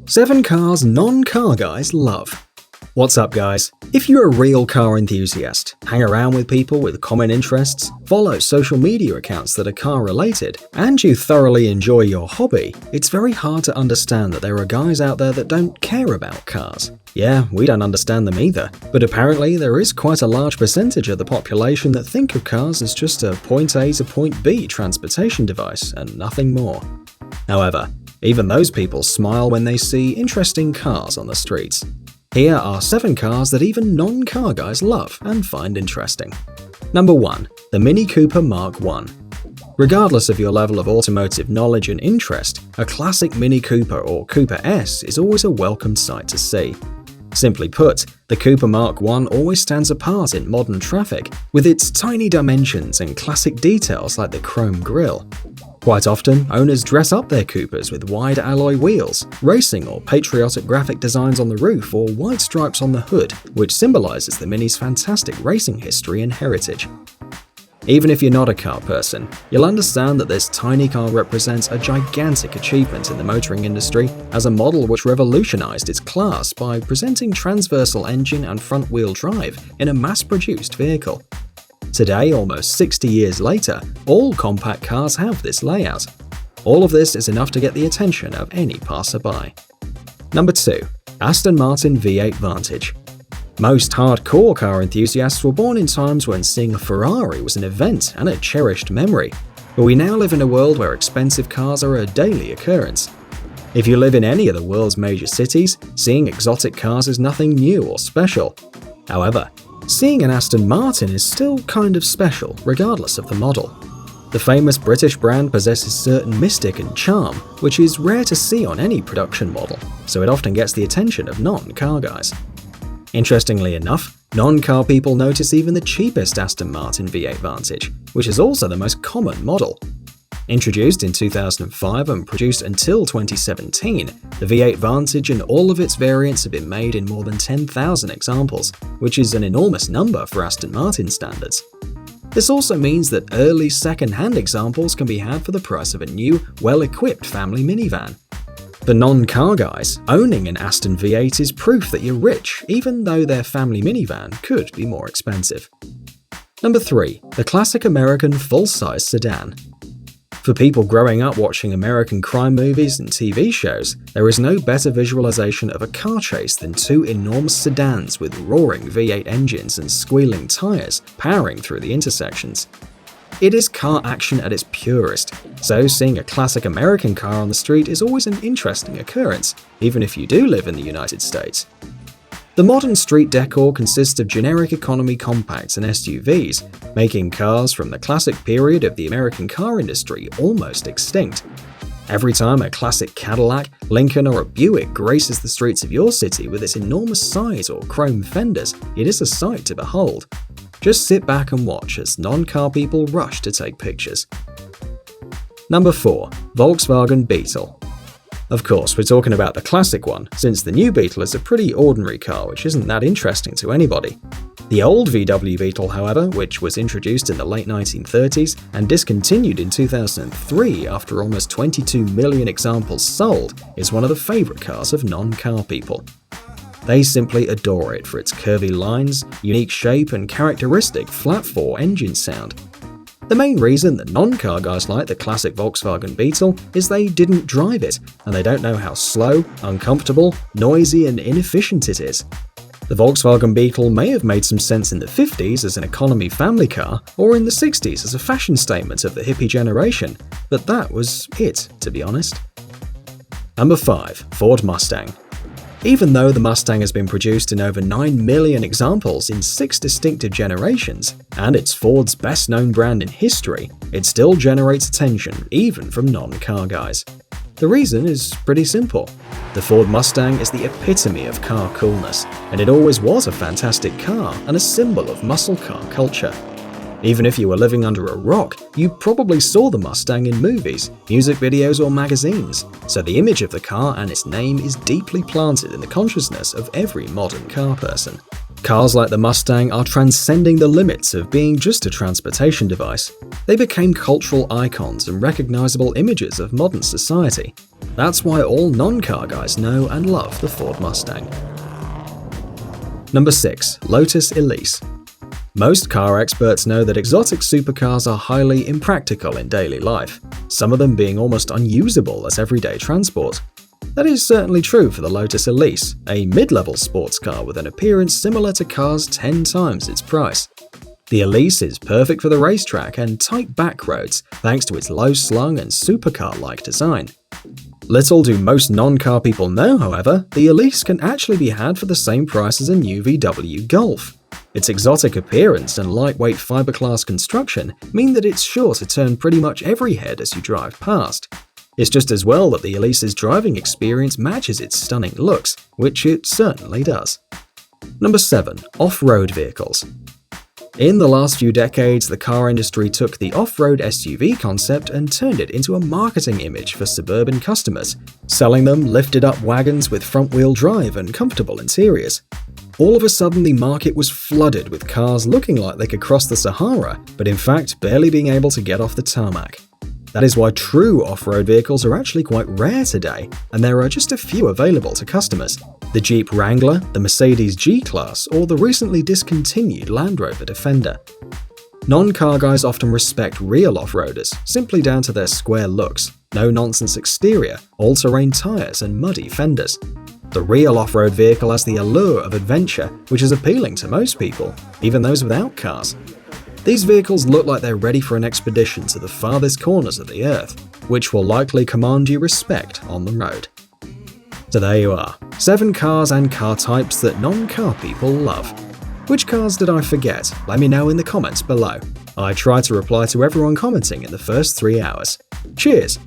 7 cars non-car guys love. What's up, guys? If you're a real car enthusiast, hang around with people with common interests, follow social media accounts that are car-related, and you thoroughly enjoy your hobby, it's very hard to understand that there are guys out there that don't care about cars. Yeah, we don't understand them either, but apparently there is quite a large percentage of the population that think of cars as just a point A to point B transportation device and nothing more. However, even those people smile when they see interesting cars on the streets. Here are 7 cars that even non-car guys love and find interesting. Number 1. The Mini Cooper Mark I. Regardless of your level of automotive knowledge and interest, a classic Mini Cooper or Cooper S is always a welcome sight to see. Simply put, the Cooper Mark I always stands apart in modern traffic with its tiny dimensions and classic details like the chrome grille. Quite often, owners dress up their Coopers with wide alloy wheels, racing or patriotic graphic designs on the roof, or white stripes on the hood, which symbolizes the Mini's fantastic racing history and heritage. Even if you're not a car person, you'll understand that this tiny car represents a gigantic achievement in the motoring industry as a model which revolutionized its class by presenting transversal engine and front-wheel drive in a mass-produced vehicle. Today, almost 60 years later, all compact cars have this layout. All of this is enough to get the attention of any passerby. Number 2. Aston Martin V8 Vantage. Most hardcore car enthusiasts were born in times when seeing a Ferrari was an event and a cherished memory, but we now live in a world where expensive cars are a daily occurrence. If you live in any of the world's major cities, seeing exotic cars is nothing new or special. However, seeing an Aston Martin is still kind of special, regardless of the model. The famous British brand possesses certain mystic and charm, which is rare to see on any production model, so it often gets the attention of non-car guys. Interestingly enough, non-car people notice even the cheapest Aston Martin V8 Vantage, which is also the most common model. Introduced in 2005 and produced until 2017, the V8 Vantage and all of its variants have been made in more than 10,000 examples, which is an enormous number for Aston Martin standards. This also means that early second-hand examples can be had for the price of a new, well-equipped family minivan. For non-car guys, owning an Aston V8 is proof that you're rich, even though their family minivan could be more expensive. Number 3. The classic American full-size sedan. For people growing up watching American crime movies and TV shows, there is no better visualization of a car chase than 2 enormous sedans with roaring V8 engines and squealing tires powering through the intersections. It is car action at its purest, so seeing a classic American car on the street is always an interesting occurrence, even if you do live in the United States. The modern street decor consists of generic economy compacts and SUVs, making cars from the classic period of the American car industry almost extinct. Every time a classic Cadillac, Lincoln, or a Buick graces the streets of your city with its enormous size or chrome fenders, it is a sight to behold. Just sit back and watch as non-car people rush to take pictures. Number 4. Volkswagen Beetle. Of course, we're talking about the classic one, since the new Beetle is a pretty ordinary car which isn't that interesting to anybody. The old VW Beetle, however, which was introduced in the late 1930s and discontinued in 2003 after almost 22 million examples sold, is one of the favorite cars of non-car people. They simply adore it for its curvy lines, unique shape, and characteristic flat-4 engine sound. The main reason that non-car guys like the classic Volkswagen Beetle is they didn't drive it, and they don't know how slow, uncomfortable, noisy, and inefficient it is. The Volkswagen Beetle may have made some sense in the 50s as an economy family car, or in the 60s as a fashion statement of the hippie generation, but that was it, to be honest. Number 5. Ford Mustang. Even though the Mustang has been produced in over 9 million examples in 6 distinctive generations, and it's Ford's best-known brand in history, it still generates attention even from non-car guys. The reason is pretty simple. The Ford Mustang is the epitome of car coolness, and it always was a fantastic car and a symbol of muscle car culture. Even if you were living under a rock, you probably saw the Mustang in movies, music videos, or magazines, so the image of the car and its name is deeply planted in the consciousness of every modern car person. Cars like the Mustang are transcending the limits of being just a transportation device. They became cultural icons and recognizable images of modern society. That's why all non-car guys know and love the Ford Mustang. Number 6. Lotus Elise. Most car experts know that exotic supercars are highly impractical in daily life, some of them being almost unusable as everyday transport. That is certainly true for the Lotus Elise, a mid-level sports car with an appearance similar to cars 10 times its price. The Elise is perfect for the racetrack and tight back roads thanks to its low-slung and supercar-like design. Little do most non-car people know, however, the Elise can actually be had for the same price as a new VW Golf. Its exotic appearance and lightweight fiberglass construction mean that it's sure to turn pretty much every head as you drive past. It's just as well that the Elise's driving experience matches its stunning looks, which it certainly does. Number 7. Off-road vehicles. In the last few decades, the car industry took the off-road SUV concept and turned it into a marketing image for suburban customers, selling them lifted-up wagons with front-wheel drive and comfortable interiors. All of a sudden, the market was flooded with cars looking like they could cross the Sahara, but in fact barely being able to get off the tarmac. That is why true off-road vehicles are actually quite rare today, and there are just a few available to customers. The Jeep Wrangler, the Mercedes G-Class, or the recently discontinued Land Rover Defender. Non-car guys often respect real off-roaders, simply down to their square looks, no-nonsense exterior, all-terrain tires, and muddy fenders. The real off-road vehicle has the allure of adventure, which is appealing to most people, even those without cars. These vehicles look like they're ready for an expedition to the farthest corners of the earth, which will likely command you respect on the road. So there you are, 7 cars and car types that non-car people love. Which cars did I forget? Let me know in the comments below. I try to reply to everyone commenting in the first 3 hours. Cheers!